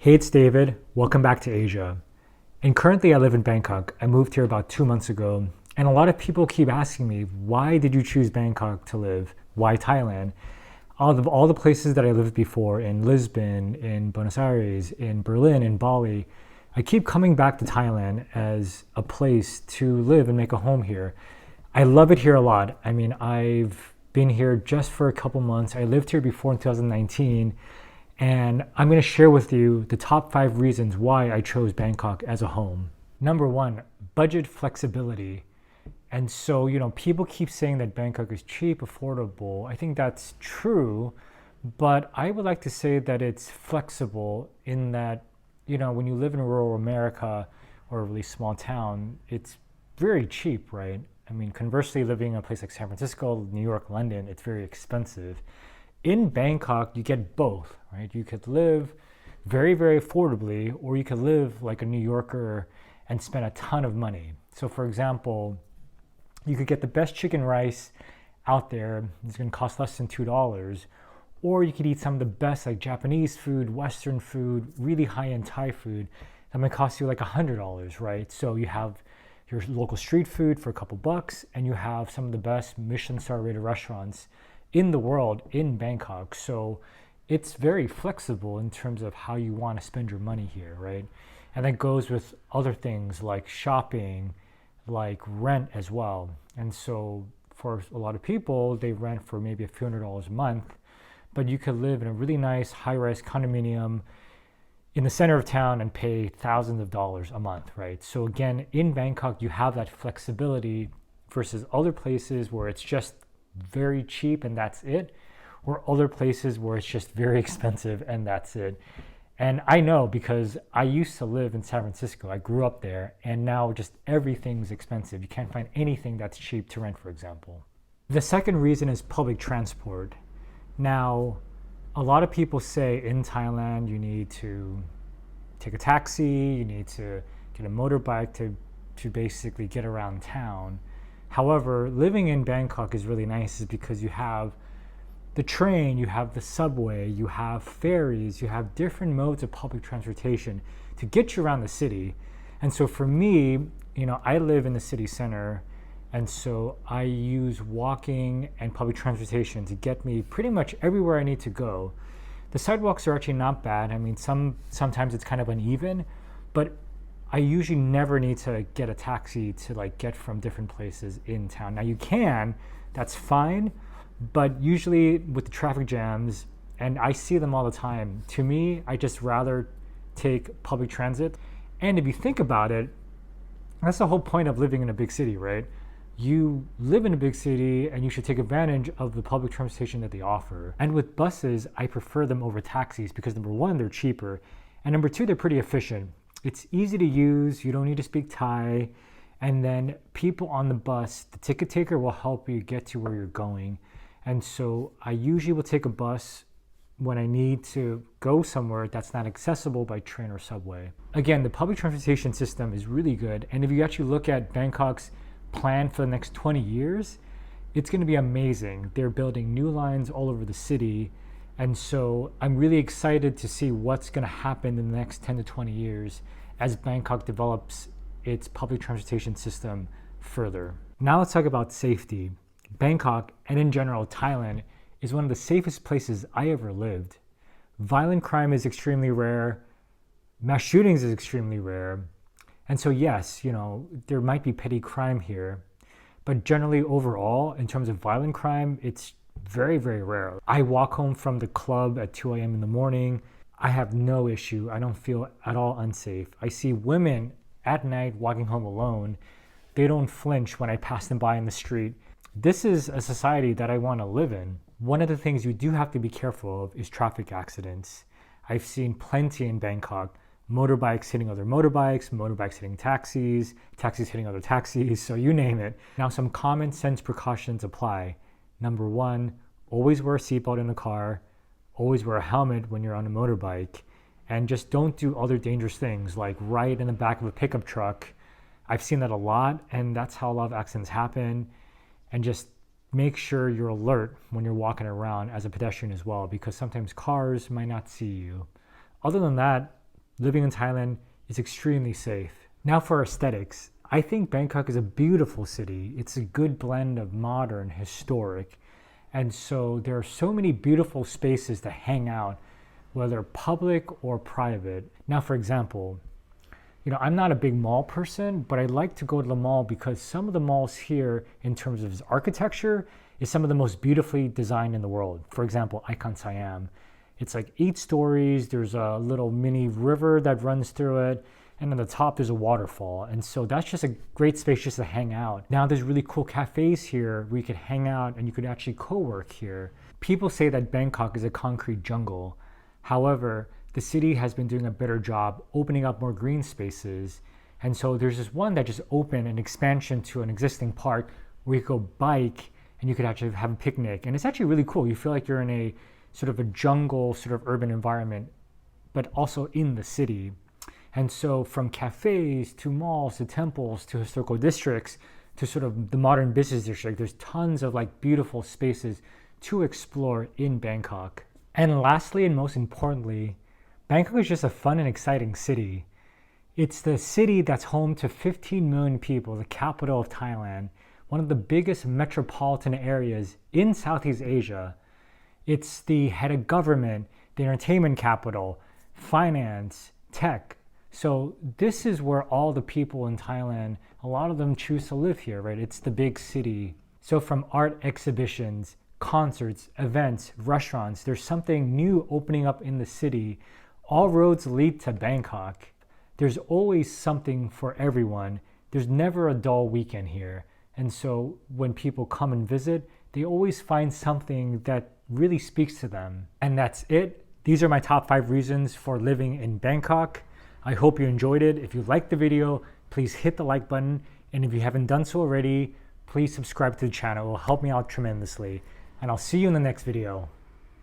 Hey, it's David. Welcome back to Asia. And currently I live in Bangkok. I moved here about 2 months ago. And a lot of people keep asking me, why did you choose Bangkok to live? Why Thailand? All the places that I lived before in Lisbon, in Buenos Aires, in Berlin, in Bali, I keep coming back to Thailand as a place to live and make a home here. I love it here a lot. I mean, I've been here just for a couple months. I lived here before in 2019. And I'm going to share with you the top 5 reasons why I chose Bangkok as a home. Number one, budget flexibility. And so, people keep saying that Bangkok is cheap, affordable. I think that's true, but I would like to say that it's flexible in that, when you live in rural America or a really small town, it's very cheap, right? I mean, conversely, living in a place like San Francisco, New York, London, it's very expensive. In Bangkok, you get both, right? You could live very, very affordably, or you could live like a New Yorker and spend a ton of money. So for example, you could get the best chicken rice out there. It's going to cost less than $2. Or you could eat some of the best like Japanese food, Western food, really high-end Thai food. That might cost you like $100, right? So you have your local street food for a couple bucks, and you have some of the best Michelin star rated restaurants in the world in Bangkok. So it's very flexible in terms of how you want to spend your money here, right? And that goes with other things like shopping, like rent as well. And so for a lot of people, they rent for maybe a few $100 a month, but you could live in a really nice high-rise condominium in the center of town and pay thousands of dollars a month, right? So again, in Bangkok, you have that flexibility versus other places where it's just very cheap and that's it, or other places where it's just very expensive and that's it. And I know because I used to live in San Francisco. I grew up there, and now just everything's expensive. You can't find anything that's cheap to rent, for example. The second reason is public transport. Now, a lot of people say in Thailand you need to take a taxi, you need to get a motorbike to basically get around town. However, living in Bangkok is really nice is because you have the train, you have the subway, you have ferries, you have different modes of public transportation to get you around the city. And so for me, I live in the city center, and so I use walking and public transportation to get me pretty much everywhere I need to go. The sidewalks are actually not bad. I mean, sometimes it's kind of uneven, but I usually never need to get a taxi to get from different places in town. Now you can, that's fine, but usually with the traffic jams, and I see them all the time, to me, I just rather take public transit. And if you think about it, that's the whole point of living in a big city, right? You live in a big city and you should take advantage of the public transportation that they offer. And with buses, I prefer them over taxis because number one, they're cheaper, and number two, they're pretty efficient. It's easy to use, you don't need to speak Thai, and then people on the bus, the ticket taker will help you get to where you're going. And so I usually will take a bus when I need to go somewhere that's not accessible by train or subway. Again, the public transportation system is really good, and if you actually look at Bangkok's plan for the next 20 years, it's going to be amazing. They're building new lines all over the city. And so I'm really excited to see what's going to happen in the next 10 to 20 years as Bangkok develops its public transportation system further. Now let's talk about safety. Bangkok, and in general Thailand, is one of the safest places I ever lived. Violent crime is extremely rare. Mass shootings is extremely rare. And so yes, there might be petty crime here, but generally overall, in terms of violent crime, it's very, very rare. I walk home from the club at 2 a.m. in the morning. I have no issue. I don't feel at all unsafe. I see women at night walking home alone. They don't flinch when I pass them by in the street. This is a society that I want to live in. One of the things you do have to be careful of is traffic accidents. I've seen plenty in Bangkok. Motorbikes hitting other motorbikes, motorbikes hitting taxis, taxis hitting other taxis, so you name it. Now, some common sense precautions apply. Number one, always wear a seatbelt in the car, always wear a helmet when you're on a motorbike, and just don't do other dangerous things like ride in the back of a pickup truck. I've seen that a lot, and that's how a lot of accidents happen. And just make sure you're alert when you're walking around as a pedestrian as well, because sometimes cars might not see you. Other than that, living in Thailand is extremely safe. Now for aesthetics, I think Bangkok is a beautiful city. It's a good blend of modern, historic, and so there are so many beautiful spaces to hang out, whether public or private. Now, for example, I'm not a big mall person, but I like to go to the mall because some of the malls here, in terms of its architecture, is some of the most beautifully designed in the world. For example, Icon Siam. It's like 8 stories. There's a little mini river that runs through it. And on the top, there's a waterfall. And so that's just a great space just to hang out. Now there's really cool cafes here where you could hang out and you could actually co-work here. People say that Bangkok is a concrete jungle. However, the city has been doing a better job opening up more green spaces. And so there's this one that just opened an expansion to an existing park where you could go bike and you could actually have a picnic. And it's actually really cool. You feel like you're in a sort of a jungle, sort of urban environment, but also in the city. And so from cafes to malls to temples to historical districts to sort of the modern business district, there's tons of like beautiful spaces to explore in Bangkok. And lastly, and most importantly, Bangkok is just a fun and exciting city. It's the city that's home to 15 million people, the capital of Thailand, one of the biggest metropolitan areas in Southeast Asia. It's the head of government, the entertainment capital, finance, tech. So this is where all the people in Thailand, a lot of them choose to live here, right? It's the big city. So from art exhibitions, concerts, events, restaurants, there's something new opening up in the city. All roads lead to Bangkok. There's always something for everyone. There's never a dull weekend here. And so when people come and visit, they always find something that really speaks to them. And that's it. These are my top 5 reasons for living in Bangkok. I hope you enjoyed it. If you liked the video, please hit the like button. And if you haven't done so already, please subscribe to the channel. It will help me out tremendously. And I'll see you in the next video.